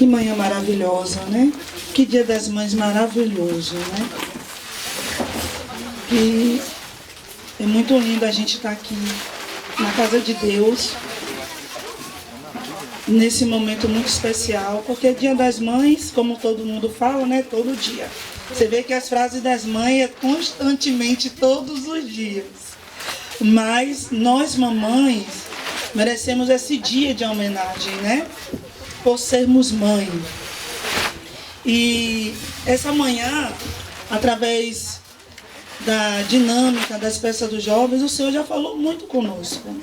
Que manhã maravilhosa, né? Que Dia das Mães maravilhoso, né? E é muito lindo a gente estar aqui na casa de Deus, nesse momento muito especial, porque Dia das Mães, como todo mundo fala, né? Todo dia. Você vê que as frases das mães é constantemente, todos os dias. Mas nós, mamães, merecemos esse dia de homenagem, né? Por sermos mãe. E essa manhã, através da dinâmica das peças dos jovens, o Senhor já falou muito conosco,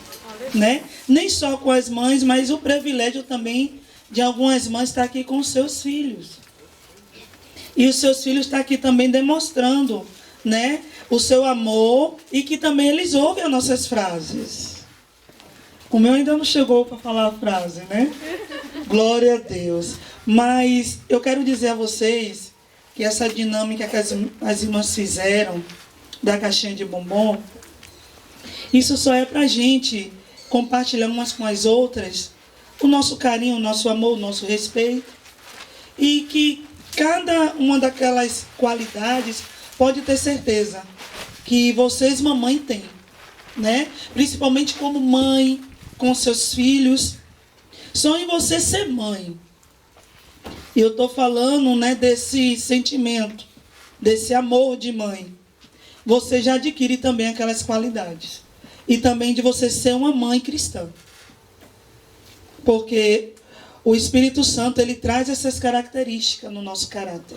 né? Nem só com as mães, mas o privilégio também de algumas mães estar aqui com os seus filhos. E os seus filhos estão aqui também demonstrando, né, o seu amor, e que também eles ouvem as nossas frases. O meu ainda não chegou para falar a frase, né? Glória a Deus. Mas eu quero dizer a vocês que essa dinâmica que as irmãs fizeram, da caixinha de bombom, isso só é para a gente compartilhar umas com as outras o nosso carinho, o nosso amor, o nosso respeito. E que cada uma daquelas qualidades pode ter certeza que vocês, mamãe, têm, né? Principalmente como mãe, com seus filhos. Só em você ser mãe. E eu estou falando, né, desse sentimento, desse amor de mãe. Você já adquire também aquelas qualidades. E também de você ser uma mãe cristã. Porque o Espírito Santo, ele traz essas características no nosso caráter.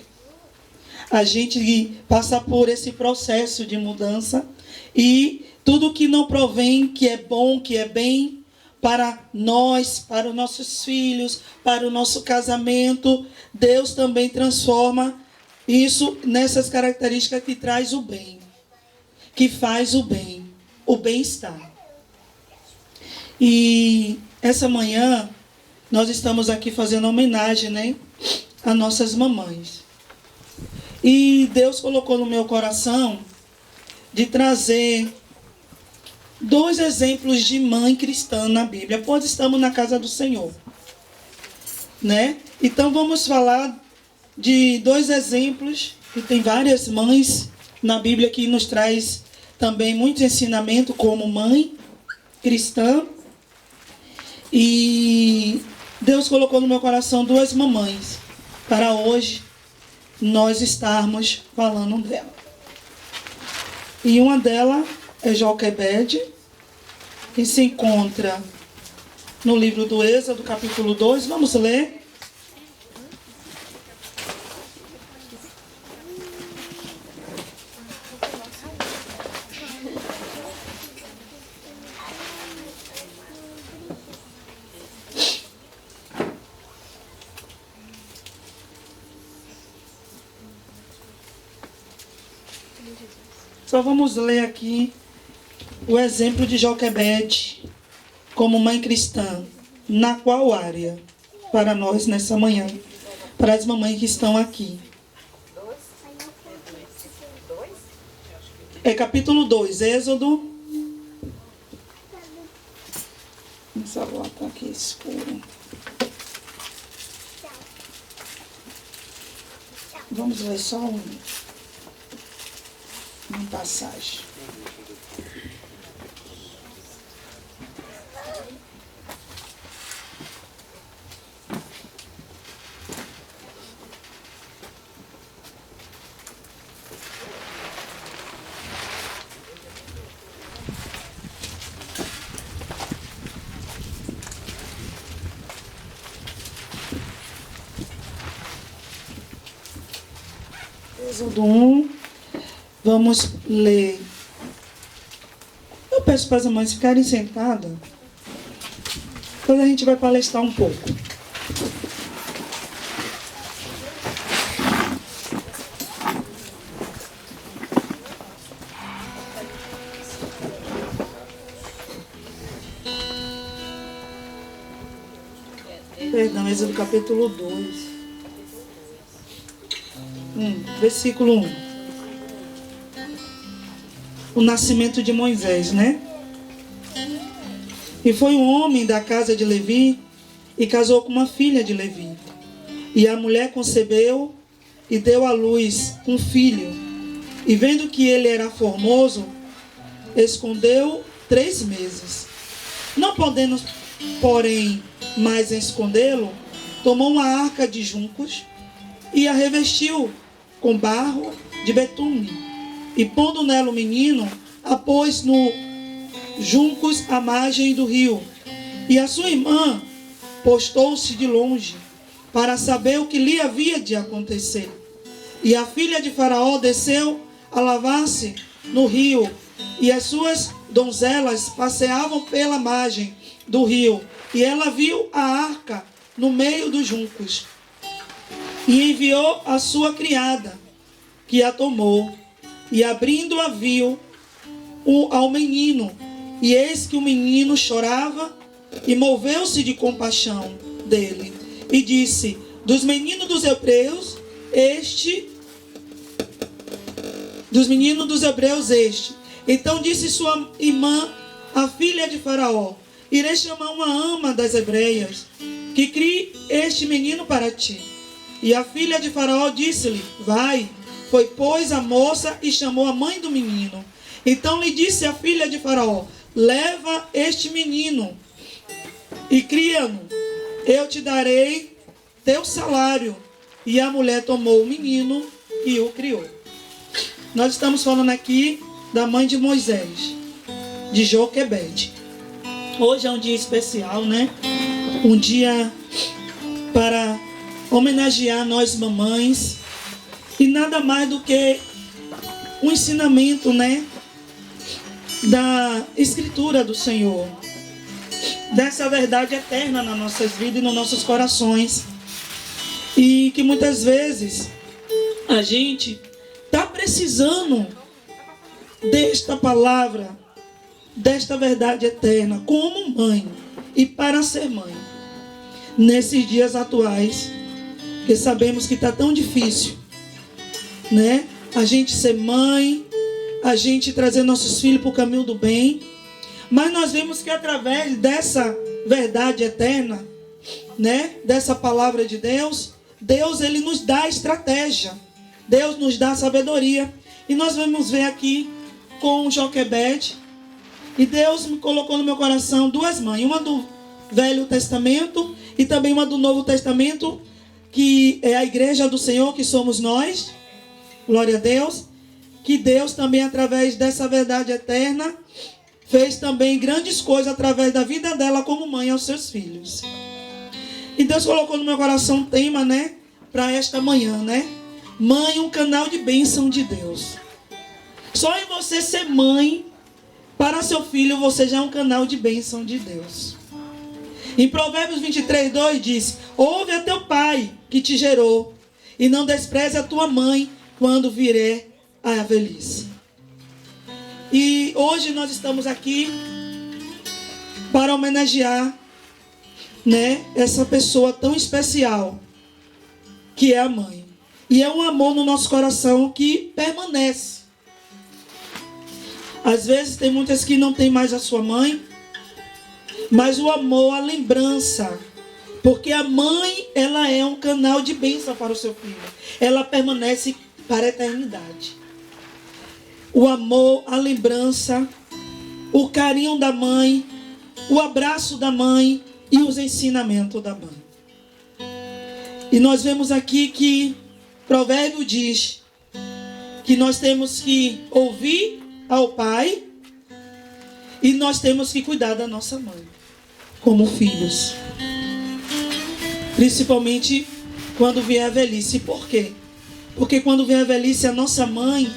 A gente passa por esse processo de mudança. E tudo que não provém, que é bom, que é bem, para nós, para os nossos filhos, para o nosso casamento, Deus também transforma isso nessas características que traz o bem, que faz o bem-estar. E essa manhã nós estamos aqui fazendo homenagem, né, a nossas mamães. E Deus colocou no meu coração de trazer 2 exemplos de mãe cristã na Bíblia, pois estamos na casa do Senhor, né? Então vamos falar de 2 exemplos, que tem várias mães na Bíblia que nos traz também muito ensinamento como mãe cristã. E Deus colocou no meu coração 2 mamães, para hoje nós estarmos falando dela. E uma delas é Joquebede, que se encontra no livro do Êxodo, capítulo 2. Vamos ler. Só vamos ler aqui o exemplo de Joquebede como mãe cristã. Na qual área? Para nós nessa manhã. Para as mamães que estão aqui. É capítulo 2, Êxodo. Essa bola está aqui escura. Vamos ler só uma passagem. Êxodo 1, vamos ler. Eu peço para as mães ficarem sentadas, depois a gente vai palestrar um pouco. Perdão, Êxodo capítulo 2. Versículo 1. O nascimento de Moisés, né? E foi um homem da casa de Levi e casou com uma filha de Levi. E a mulher concebeu e deu à luz um filho. E vendo que ele era formoso, escondeu 3 meses. Não podendo, porém, mais escondê-lo, tomou uma arca de juncos e a revestiu com barro de betume. E pondo nela o menino, a pôs no juncos à margem do rio. E a sua irmã postou-se de longe para saber o que lhe havia de acontecer. E a filha de Faraó desceu a lavar-se no rio, e as suas donzelas passeavam pela margem do rio. E ela viu a arca no meio dos juncos, e enviou a sua criada, que a tomou, e abrindo-a viu ao menino, e eis que o menino chorava, e moveu-se de compaixão dele, e disse: dos meninos dos hebreus este. Então disse sua irmã, a filha de Faraó: irei chamar uma ama das hebreias, que crie este menino para ti. E a filha de Faraó disse-lhe: vai. Foi, pois, a moça e chamou a mãe do menino. Então lhe disse a filha de Faraó: leva este menino e cria-no, eu te darei teu salário. E a mulher tomou o menino e o criou. Nós estamos falando aqui da mãe de Moisés, de Joquebede. Hoje é um dia especial, né? Um dia para homenagear nós mamães. E nada mais do que um ensinamento, né? Da Escritura do Senhor. Dessa verdade eterna nas nossas vidas e nos nossos corações. E que muitas vezes a gente está precisando desta palavra, desta verdade eterna, como mãe e para ser mãe. Nesses dias atuais, que sabemos que está tão difícil, né? A gente ser mãe, a gente trazer nossos filhos para o caminho do bem. Mas nós vemos que através dessa verdade eterna, né? Dessa palavra de Deus, Deus ele nos dá estratégia. Deus nos dá sabedoria. E nós vamos ver aqui com Joquebede. E Deus me colocou no meu coração 2 mães. Uma do Velho Testamento e também uma do Novo Testamento, que é a igreja do Senhor, que somos nós. Glória a Deus. Que Deus também, através dessa verdade eterna, fez também grandes coisas através da vida dela como mãe aos seus filhos. E Deus colocou no meu coração um tema, né? Para esta manhã, né? Mãe, um canal de bênção de Deus. Só em você ser mãe, para seu filho, você já é um canal de bênção de Deus. Em Provérbios 23:2 diz: ouve a teu pai que te gerou, e não despreze a tua mãe quando vier a velhice. E hoje nós estamos aqui para homenagear, né, essa pessoa tão especial que é a mãe. E é um amor no nosso coração que permanece. Às vezes tem muitas que não tem mais a sua mãe, mas o amor, a lembrança, porque a mãe, ela é um canal de bênção para o seu filho. Ela permanece para a eternidade. O amor, a lembrança, o carinho da mãe, o abraço da mãe e os ensinamentos da mãe. E nós vemos aqui que Provérbio diz que nós temos que ouvir ao pai e nós temos que cuidar da nossa mãe como filhos. Principalmente quando vier a velhice. Por quê? Porque quando vier a velhice, a nossa mãe,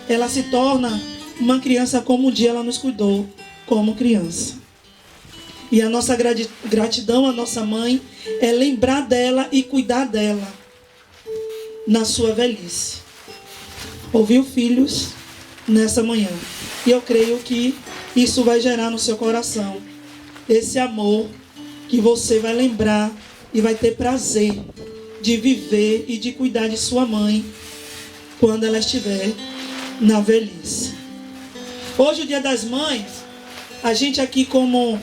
ela se torna uma criança como um dia ela nos cuidou como criança. E a nossa gratidão à nossa mãe é lembrar dela e cuidar dela na sua velhice. Ouviu, filhos, nessa manhã? E eu creio que isso vai gerar no seu coração esse amor que você vai lembrar e vai ter prazer de viver e de cuidar de sua mãe quando ela estiver na velhice. Hoje, o Dia das Mães, a gente aqui como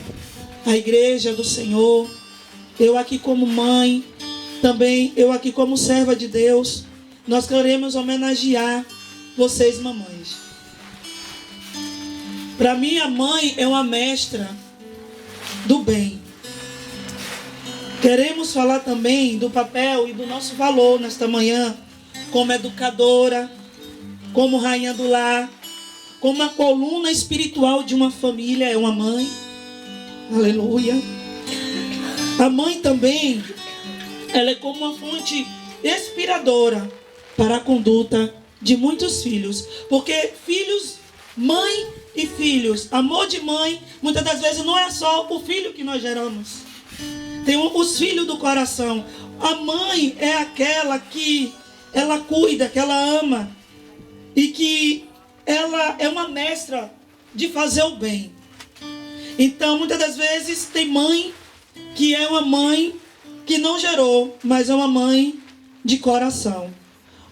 a igreja do Senhor, eu aqui como mãe, Também eu aqui como serva de Deus, nós queremos homenagear vocês, mamães. Para mim, a mãe é uma mestra do bem. Queremos falar também do papel e do nosso valor nesta manhã, como educadora, como rainha do lar, como a coluna espiritual de uma família é uma mãe. Aleluia. A mãe também, ela é como uma fonte inspiradora para a conduta de muitos filhos. Porque filhos, mãe e filhos, amor de mãe, muitas das vezes não é só o filho que nós geramos. Tem os filhos do coração. A mãe é aquela que ela cuida, que ela ama. E que ela é uma mestra de fazer o bem. Então, muitas das vezes, tem mãe que é uma mãe que não gerou, mas é uma mãe de coração.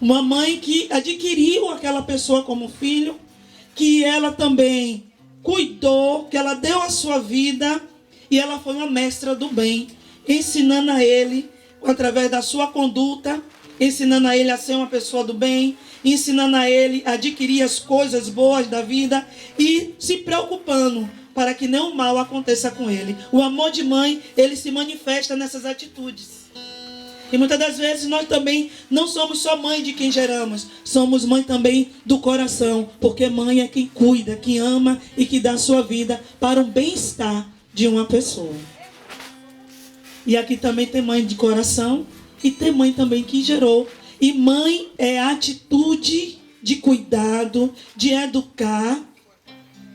Uma mãe que adquiriu aquela pessoa como filho, que ela também cuidou, que ela deu a sua vida, e ela foi uma mestra do bem, ensinando a ele, através da sua conduta, ensinando a ele a ser uma pessoa do bem, ensinando a ele a adquirir as coisas boas da vida e se preocupando para que nenhum mal aconteça com ele. O amor de mãe, ele se manifesta nessas atitudes. E muitas das vezes nós também não somos só mãe de quem geramos, somos mãe também do coração, porque mãe é quem cuida, quem ama e que dá a sua vida para o bem-estar de uma pessoa. E aqui também tem mãe de coração e tem mãe também que gerou. E mãe é a atitude de cuidado, de educar,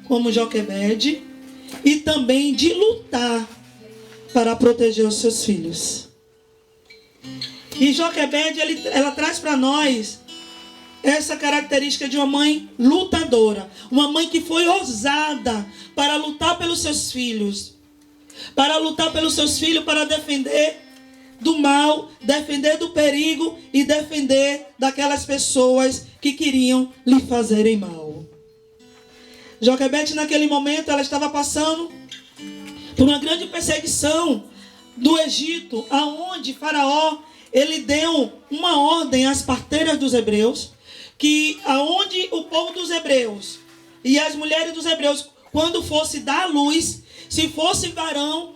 como Joquebede, e também de lutar para proteger os seus filhos. E Joquebede, ela traz para nós essa característica de uma mãe lutadora. Uma mãe que foi ousada para lutar pelos seus filhos. Para lutar pelos seus filhos, para defender do mal, defender do perigo e defender daquelas pessoas que queriam lhe fazerem mal. Joquebede, naquele momento, ela estava passando por uma grande perseguição do Egito, aonde Faraó, ele deu uma ordem às parteiras dos hebreus, que aonde o povo dos hebreus e as mulheres dos hebreus, quando fosse dar à luz, se fosse varão,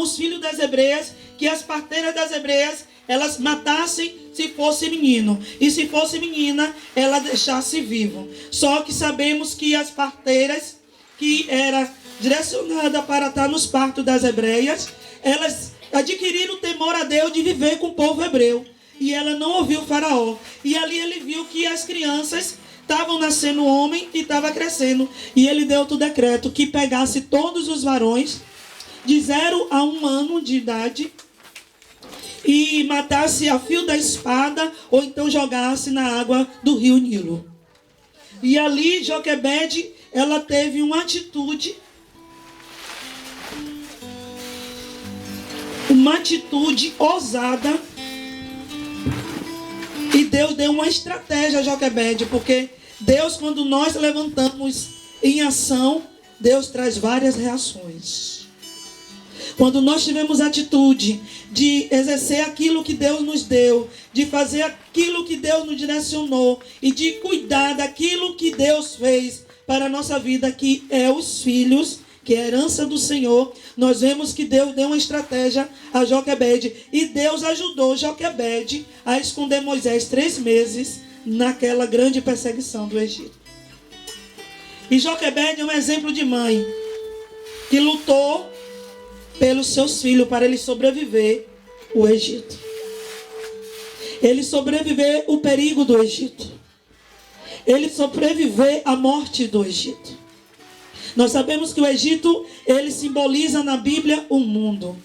os filhos das hebreias, que as parteiras das hebreias, elas matassem se fosse menino. E se fosse menina, ela deixasse vivo. Só que sabemos que as parteiras, que era direcionada para estar nos partos das hebreias, elas adquiriram o temor a Deus de viver com o povo hebreu. E ela não ouviu o Faraó. E ali ele viu que as crianças estavam nascendo homem e estava crescendo. E ele deu outro decreto que pegasse todos os varões de 0 a 1 ano de idade e matasse a fio da espada ou então jogasse na água do rio Nilo. E ali Joquebede, ela teve uma atitude ousada, e Deus deu uma estratégia a Joquebede, porque Deus, quando nós levantamos em ação, Deus traz várias reações. Quando nós tivemos atitude de exercer aquilo que Deus nos deu, de fazer aquilo que Deus nos direcionou e de cuidar daquilo que Deus fez para a nossa vida, que é os filhos, que é a herança do Senhor, nós vemos que Deus deu uma estratégia a Joquebede. E Deus ajudou Joquebede a esconder Moisés 3 meses naquela grande perseguição do Egito. E Joquebede é um exemplo de mãe que lutou pelos seus filhos para ele sobreviver o Egito. Ele sobreviver o perigo do Egito. Ele sobreviver a morte do Egito. Nós sabemos que o Egito, ele simboliza na Bíblia o mundo.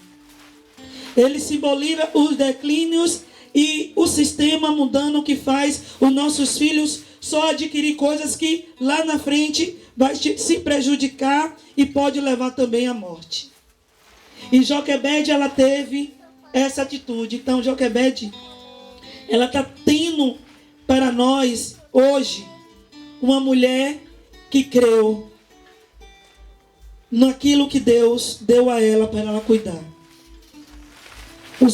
Ele simboliza os declínios e o sistema mundano que faz os nossos filhos só adquirir coisas que lá na frente vai se prejudicar e pode levar também à morte. E Joquebede, ela teve essa atitude. Então Joquebede, ela está tendo para nós hoje uma mulher que creu naquilo que Deus deu a ela para ela cuidar.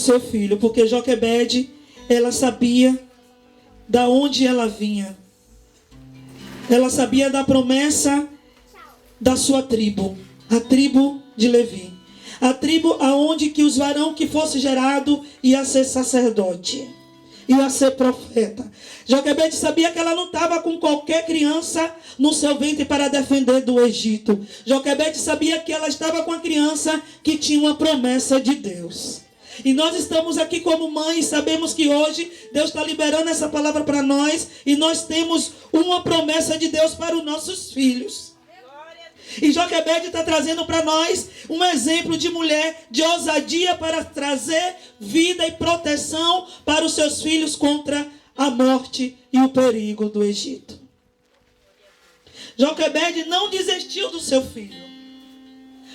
seu filho, porque Joquebede, ela sabia da onde ela vinha. Ela sabia da promessa da sua tribo, a tribo de Levi. A tribo aonde que os varão que fosse gerado ia ser sacerdote, ia ser profeta. Joquebede sabia que ela não estava com qualquer criança no seu ventre para defender do Egito. Joquebede sabia que ela estava com a criança que tinha uma promessa de Deus. E nós estamos aqui como mães, sabemos que hoje Deus está liberando essa palavra para nós. E nós temos uma promessa de Deus para os nossos filhos. E Joquebede está trazendo para nós um exemplo de mulher de ousadia para trazer vida e proteção para os seus filhos contra a morte e o perigo do Egito. Joquebede não desistiu do seu filho.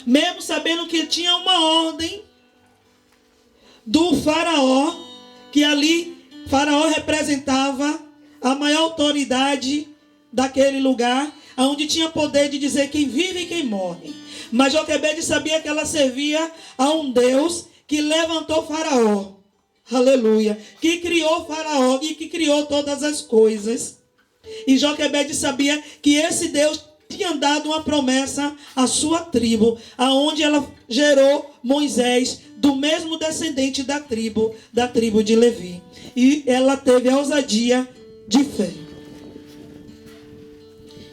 Mesmo sabendo que tinha uma ordem do faraó, que ali faraó representava a maior autoridade daquele lugar, onde tinha poder de dizer quem vive e quem morre. Mas Joquebede sabia que ela servia a um Deus que levantou faraó, aleluia, que criou faraó e que criou todas as coisas. E Joquebede sabia que esse Deus tinha dado uma promessa à sua tribo, aonde ela gerou Moisés, do mesmo descendente da tribo de Levi. E ela teve a ousadia de fé,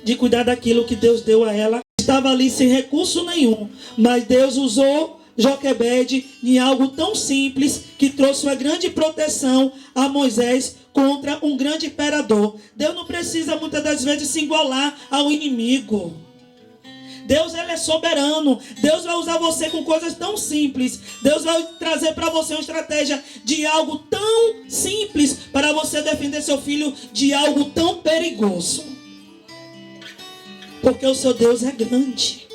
de cuidar daquilo que Deus deu a ela. Estava ali sem recurso nenhum, mas Deus usou Joquebede em algo tão simples que trouxe uma grande proteção a Moisés contra um grande imperador. Deus não precisa muitas das vezes se igualar ao inimigo. Deus, ele é soberano. Deus vai usar você com coisas tão simples. Deus vai trazer para você uma estratégia de algo tão simples para você defender seu filho de algo tão perigoso. Porque o seu Deus é grande.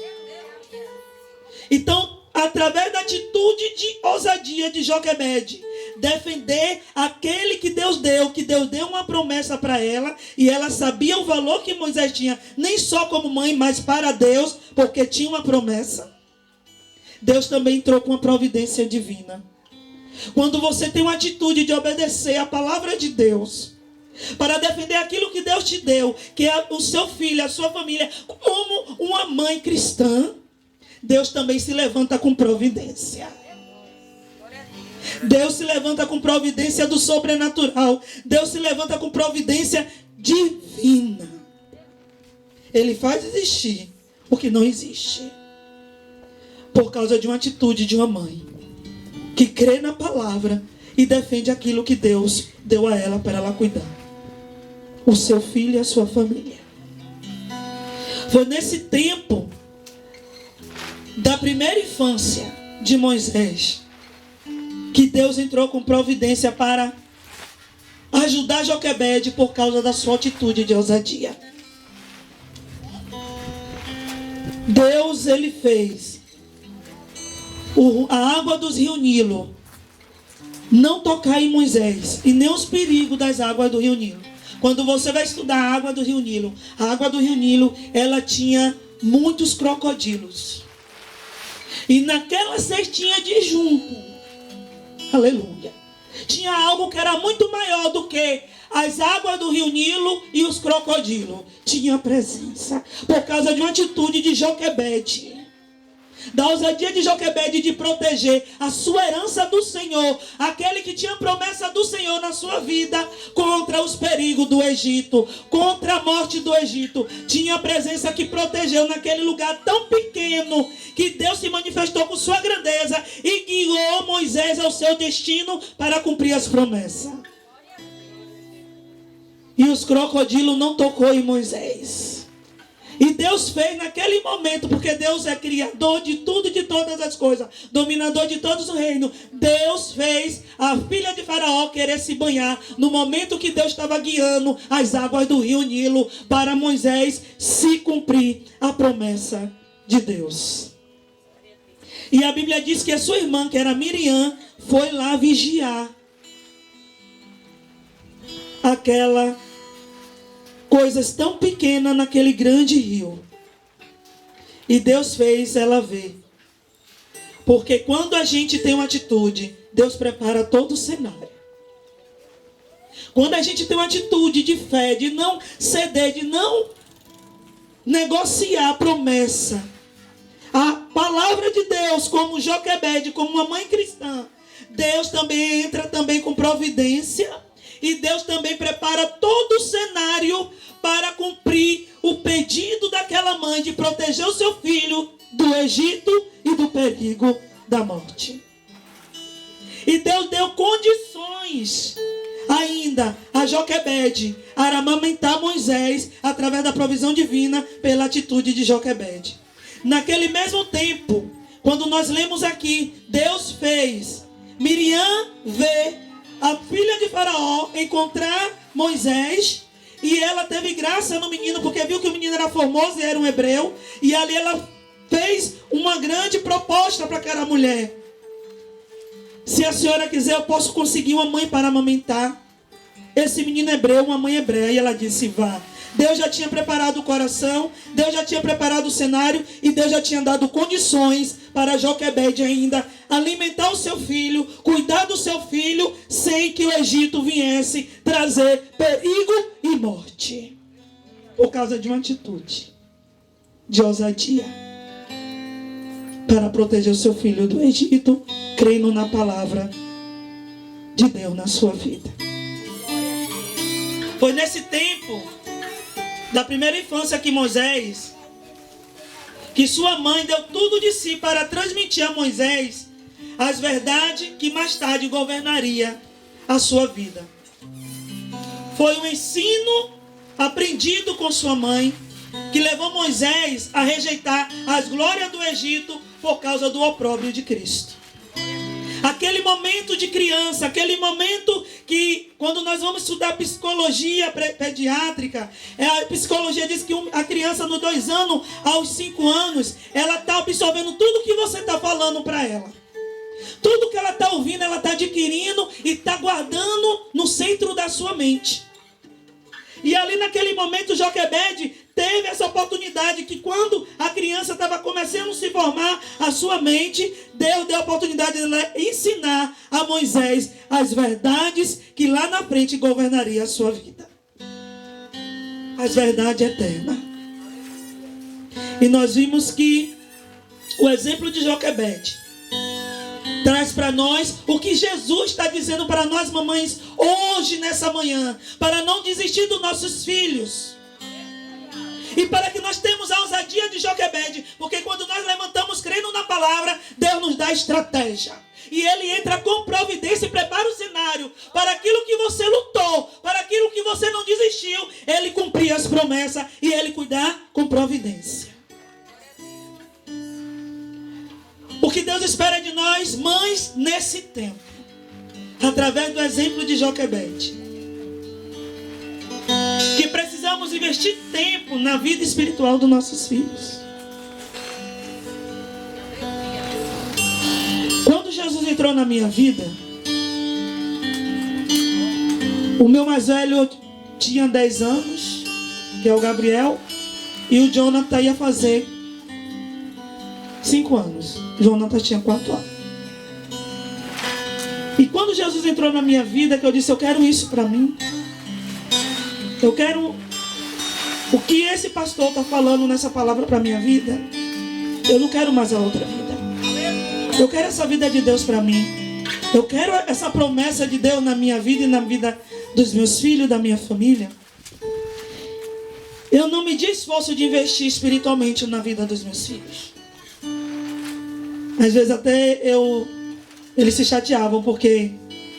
Então, através da atitude de ousadia de Joquebede, defender aquele que Deus deu uma promessa para ela, e ela sabia o valor que Moisés tinha, nem só como mãe, mas para Deus, porque tinha uma promessa. Deus também entrou com uma providência divina. Quando você tem uma atitude de obedecer a palavra de Deus, para defender aquilo que Deus te deu, que é o seu filho, a sua família, como uma mãe cristã, Deus também se levanta com providência. Deus se levanta com providência do sobrenatural. Deus se levanta com providência divina. Ele faz existir o que não existe, por causa de uma atitude de uma mãe que crê na palavra e defende aquilo que Deus deu a ela para ela cuidar, o seu filho e a sua família. Foi nesse tempo da primeira infância de Moisés que Deus entrou com providência para ajudar Joquebede por causa da sua atitude de ousadia. Deus, ele fez a água dos rios Nilo não tocar em Moisés, e nem os perigos das águas do rio Nilo. Quando você vai estudar a água do rio Nilo, a água do rio Nilo, ela tinha muitos crocodilos. E naquela cestinha de junco, aleluia, tinha algo que era muito maior do que as águas do rio Nilo e os crocodilos. Tinha presença, por causa de uma atitude de Joquebede, da ousadia de Joquebede de proteger a sua herança do Senhor, aquele que tinha promessa do Senhor na sua vida, contra os perigos do Egito, contra a morte do Egito. Tinha a presença que protegeu naquele lugar tão pequeno, que Deus se manifestou com sua grandeza e guiou Moisés ao seu destino para cumprir as promessas. E os crocodilos não tocou em Moisés. E Deus fez naquele momento, porque Deus é criador de tudo e de todas as coisas, dominador de todos os reinos. Deus fez a filha de Faraó querer se banhar no momento que Deus estava guiando as águas do rio Nilo para Moisés se cumprir a promessa de Deus. E a Bíblia diz que a sua irmã, que era Miriam, foi lá vigiar aquela coisas tão pequenas naquele grande rio. E Deus fez ela ver. Porque quando a gente tem uma atitude Deus prepara todo o cenário. Quando a gente tem uma atitude de fé, de não ceder, de não negociar a promessa, a palavra de Deus, como Joquebede, como uma mãe cristã, Deus também entra também com providência, e Deus também prepara todo o cenário para cumprir o pedido daquela mãe de proteger o seu filho do Egito e do perigo da morte. E Deus deu condições ainda a Joquebede a amamentar Moisés através da provisão divina pela atitude de Joquebede. Naquele mesmo tempo, quando nós lemos aqui, Deus fez Miriam ver a filha de Faraó encontrar Moisés, e ela teve graça no menino, porque viu que o menino era formoso e era um hebreu, e ali ela fez uma grande proposta para aquela mulher. Se a senhora quiser, eu posso conseguir uma mãe para amamentar esse menino hebreu, uma mãe hebreia. E ela disse, vá. Deus já tinha preparado o coração, Deus já tinha preparado o cenário, e Deus já tinha dado condições para Joquebede ainda alimentar o seu filho, cuidar do seu filho, sem que o Egito viesse trazer perigo e morte. Por causa de uma atitude de ousadia para proteger o seu filho do Egito, crendo na palavra de Deus na sua vida. Foi nesse tempo da primeira infância que Moisés, que sua mãe deu tudo de si para transmitir a Moisés as verdades que mais tarde governaria a sua vida. Foi um ensino aprendido com sua mãe que levou Moisés a rejeitar as glórias do Egito por causa do opróbrio de Cristo. Aquele momento de criança, aquele momento que, quando nós vamos estudar psicologia pediátrica, a psicologia diz que a criança, nos 2 anos aos 5 anos, ela está absorvendo tudo que você está falando para ela. Tudo que ela está ouvindo, ela está adquirindo e está guardando no centro da sua mente. E ali naquele momento, Joquebede teve essa oportunidade que, quando a criança estava começando a se formar a sua mente, Deus deu a oportunidade de ensinar a Moisés as verdades que lá na frente governaria a sua vida. As verdades eternas. E nós vimos que o exemplo de Joquebede traz para nós o que Jesus está dizendo para nós, mamães, hoje, nessa manhã, para não desistir dos nossos filhos. E para que nós tenhamos a ousadia de Joquebede, porque quando nós levantamos crendo na palavra, Deus nos dá estratégia. E Ele entra com providência e prepara o cenário para aquilo que você lutou, para aquilo que você não desistiu, Ele cumprir as promessas e Ele cuidar com providência. O que Deus espera de nós, mães, nesse tempo, através do exemplo de Joquebede, que precisamos investir tempo na vida espiritual dos nossos filhos. Quando Jesus entrou na minha vida, o meu mais velho tinha 10 anos, que é o Gabriel, e o Jonathan ia fazer 5 anos. Jonathan tinha 4 anos. E quando Jesus entrou na minha vida, que eu disse, eu quero isso para mim. Eu quero o que esse pastor está falando nessa palavra para a minha vida. Eu não quero mais a outra vida. Eu quero essa vida de Deus para mim. Eu quero essa promessa de Deus na minha vida e na vida dos meus filhos, da minha família. Eu não medi esforço de investir espiritualmente na vida dos meus filhos. Às vezes até eles se chateavam, porque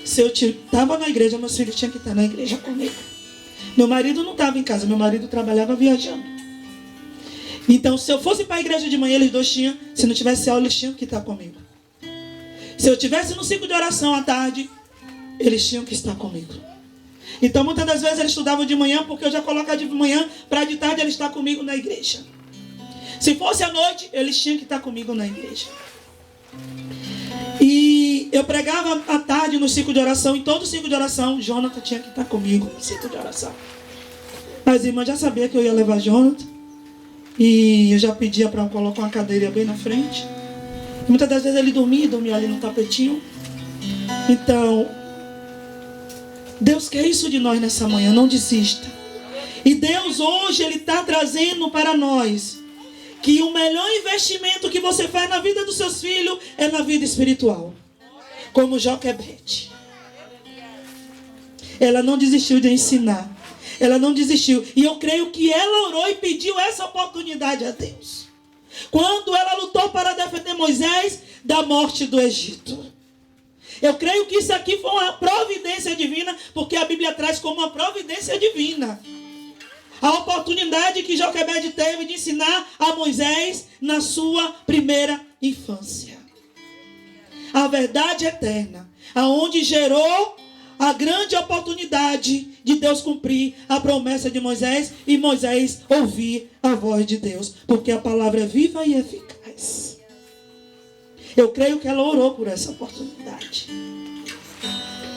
se eu estava na igreja, meus filhos tinham que estar na igreja comigo. Meu marido não estava em casa, meu marido trabalhava viajando. Então, se eu fosse para a igreja de manhã, eles dois tinham, se não tivesse aula, eles tinham que estar comigo. Se eu estivesse no ciclo de oração à tarde, eles tinham que estar comigo. Então, muitas das vezes eles estudavam de manhã, porque eu já colocava de manhã para de tarde eles estar comigo na igreja. Se fosse à noite, eles tinham que estar comigo na igreja. E eu pregava à tarde no ciclo de oração. Em todo ciclo de oração, Jonathan tinha que estar comigo no ciclo de oração. As irmãs já sabiam que eu ia levar Jonathan, e eu já pedia para colocar uma cadeira bem na frente. E muitas das vezes ele dormia ali no tapetinho. Então, Deus quer isso de nós nessa manhã, não desista. E Deus hoje, Ele está trazendo para nós que o melhor investimento que você faz na vida dos seus filhos é na vida espiritual. Como Joquebede. Ela não desistiu de ensinar. Ela não desistiu. E eu creio que ela orou e pediu essa oportunidade a Deus. Quando ela lutou para defender Moisés da morte do Egito. Eu creio que isso aqui foi uma providência divina, porque a Bíblia traz como uma providência divina a oportunidade que Joquebede teve de ensinar a Moisés na sua primeira infância. A verdade eterna, aonde gerou a grande oportunidade de Deus cumprir a promessa de Moisés e Moisés ouvir a voz de Deus, porque a palavra é viva e eficaz. Eu creio que ela orou por essa oportunidade.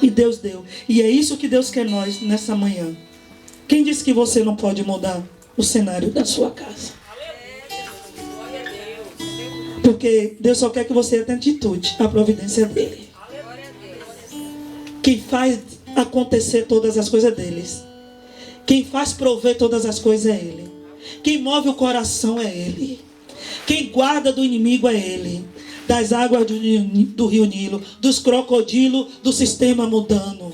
E Deus deu. E é isso que Deus quer nós nessa manhã. Quem disse que você não pode mudar o cenário da sua casa? Porque Deus só quer que você tenha atitude, a providência dele. Quem faz acontecer todas as coisas deles. Quem faz prover todas as coisas é ele. Quem move o coração é ele. Quem guarda do inimigo é ele. Das águas do rio Nilo, dos crocodilos do sistema mudando.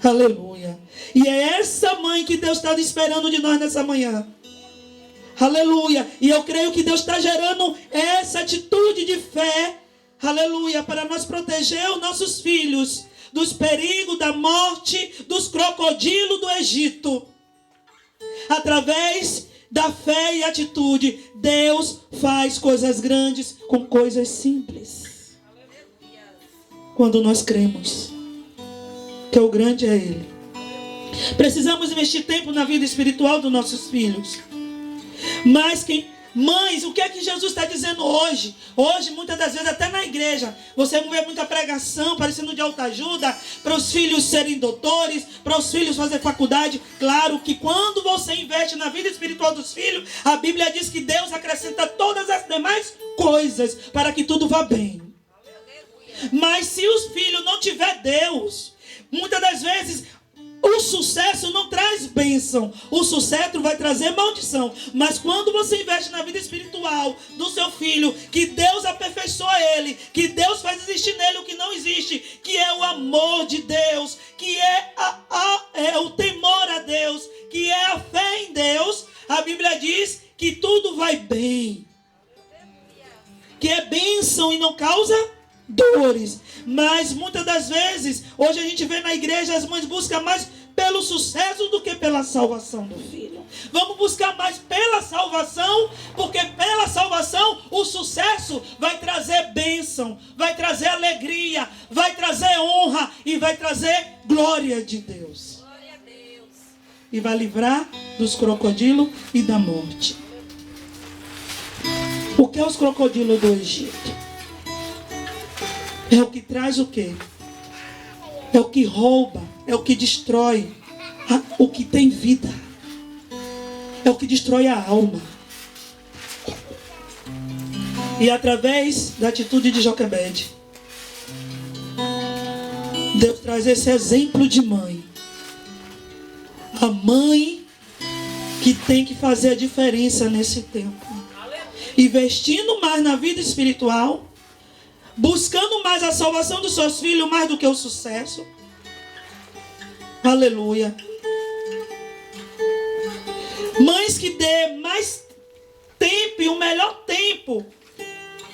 Aleluia. E é essa mãe que Deus está esperando de nós nessa manhã. Aleluia. E eu creio que Deus está gerando essa atitude de fé. Aleluia. Para nós proteger os nossos filhos dos perigos, da morte, dos crocodilos do Egito. Através da fé e atitude, Deus faz coisas grandes com coisas simples. Quando nós cremos que o grande é Ele. Precisamos investir tempo na vida espiritual dos nossos filhos. Mas mães, o que é que Jesus está dizendo hoje? Hoje, muitas das vezes, até na igreja, você não vê muita pregação parecendo de autoajuda para os filhos serem doutores, para os filhos fazer faculdade. Claro que quando você investe na vida espiritual dos filhos, a Bíblia diz que Deus acrescenta todas as demais coisas para que tudo vá bem. Mas se os filhos não tiver Deus, muitas das vezes o sucesso não traz bênção. O sucesso vai trazer maldição. Mas quando você investe na vida espiritual do seu filho, que Deus aperfeiçoa ele, que Deus faz existir nele o que não existe, que é o amor de Deus, que é o temor a Deus, que é a fé em Deus, a Bíblia diz que tudo vai bem. Que é bênção e não causa dores. Mas muitas das vezes, hoje a gente vê na igreja, as mães buscam mais pelo sucesso do que pela salvação do filho. Vamos buscar mais pela salvação, porque pela salvação o sucesso vai trazer bênção, vai trazer alegria, vai trazer honra e vai trazer glória de Deus. Glória a Deus. E vai livrar dos crocodilos e da morte. O que é os crocodilos do Egito? É o que traz o quê? É o que rouba, é o que destrói o que tem vida. É o que destrói a alma. E através da atitude de Joquebede, Deus traz esse exemplo de mãe. A mãe que tem que fazer a diferença nesse tempo. Investindo mais na vida espiritual, buscando mais a salvação dos seus filhos, mais do que o sucesso. Aleluia. Mães que dê mais tempo e o melhor tempo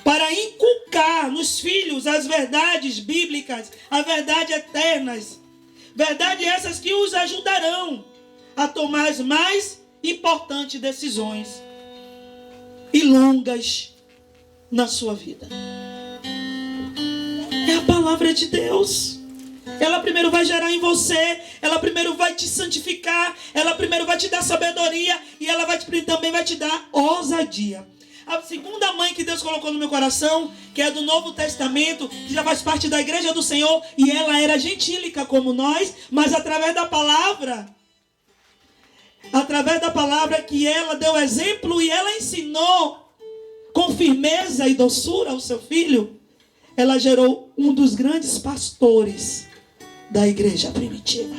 para inculcar nos filhos as verdades bíblicas, as verdades eternas. Verdades essas que os ajudarão a tomar as mais importantes decisões e longas na sua vida. É a palavra de Deus. Ela primeiro vai gerar em você, ela primeiro vai te santificar, ela primeiro vai te dar sabedoria e ela também vai te dar ousadia. A segunda mãe que Deus colocou no meu coração, que é do Novo Testamento, que já faz parte da igreja do Senhor, e ela era gentílica como nós, mas através da palavra que ela deu exemplo e ela ensinou com firmeza e doçura ao seu filho, ela gerou um dos grandes pastores da igreja primitiva.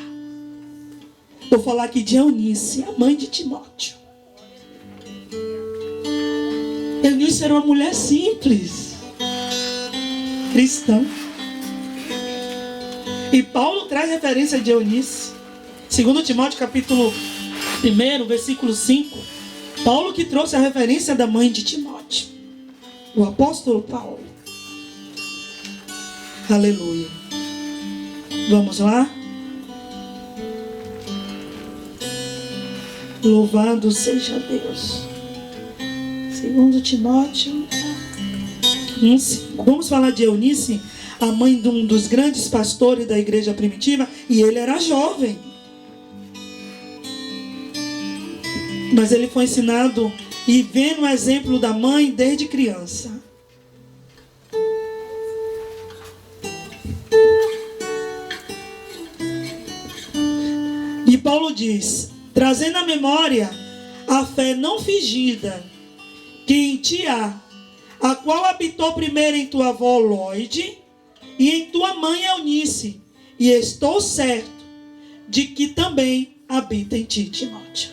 Vou falar aqui de Eunice, a mãe de Timóteo. Eunice era uma mulher simples, cristã. E Paulo traz referência de Eunice. 2 Timóteo capítulo 1, versículo 5. Paulo que trouxe a referência da mãe de Timóteo. O apóstolo Paulo. Aleluia. Vamos lá? Louvado seja Deus. 2 Timóteo 1:5. Vamos falar de Eunice, a mãe de um dos grandes pastores da igreja primitiva. E ele era jovem. Mas ele foi ensinado e vendo o exemplo da mãe desde criança. E Paulo diz, trazendo à memória a fé não fingida que em ti há, a qual habitou primeiro em tua avó Lóide e em tua mãe Eunice, e estou certo de que também habita em ti, Timóteo.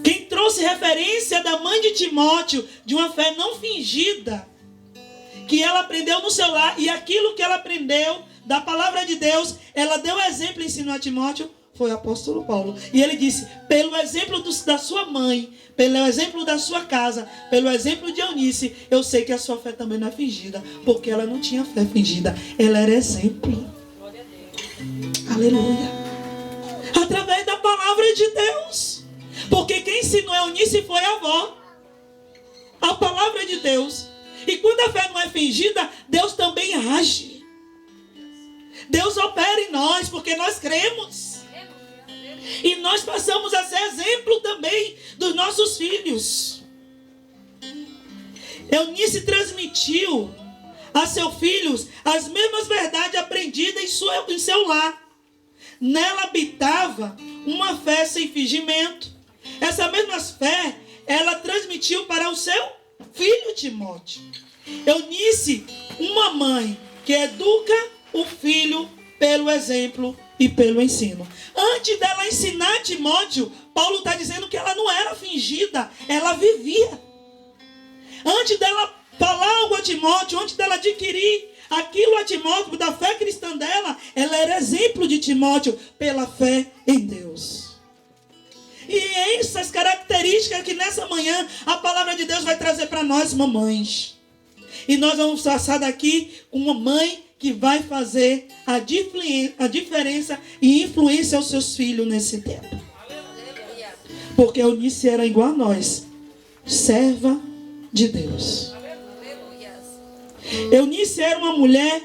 Quem trouxe referência da mãe de Timóteo, de uma fé não fingida, que ela aprendeu no seu lar, e aquilo que ela aprendeu da palavra de Deus, ela deu exemplo e ensinou a Timóteo, foi o apóstolo Paulo. E ele disse, pelo exemplo da sua mãe, pelo exemplo da sua casa, pelo exemplo de Eunice, eu sei que a sua fé também não é fingida, porque ela não tinha fé fingida, ela era exemplo. Aleluia. Através da palavra de Deus. Porque quem ensinou Eunice foi a avó. A palavra de Deus. E quando a fé não é fingida, Deus também age. Deus opera em nós, porque nós cremos. E nós passamos a ser exemplo também dos nossos filhos. Eunice transmitiu a seus filhos as mesmas verdades aprendidas em seu lar. Nela habitava uma fé sem fingimento. Essa mesma fé, ela transmitiu para o seu filho Timóteo. Eunice, uma mãe que educa o filho pelo exemplo e pelo ensino. Antes dela ensinar Timóteo, Paulo está dizendo que ela não era fingida, ela vivia. Antes dela falar algo a Timóteo, antes dela adquirir aquilo a Timóteo, da fé cristã dela, ela era exemplo de Timóteo pela fé em Deus. E essas características que nessa manhã a palavra de Deus vai trazer para nós, mamães. E nós vamos passar daqui com uma mãe que vai fazer a diferença e influência aos seus filhos nesse tempo. Porque Eunice era igual a nós, serva de Deus. Eunice era uma mulher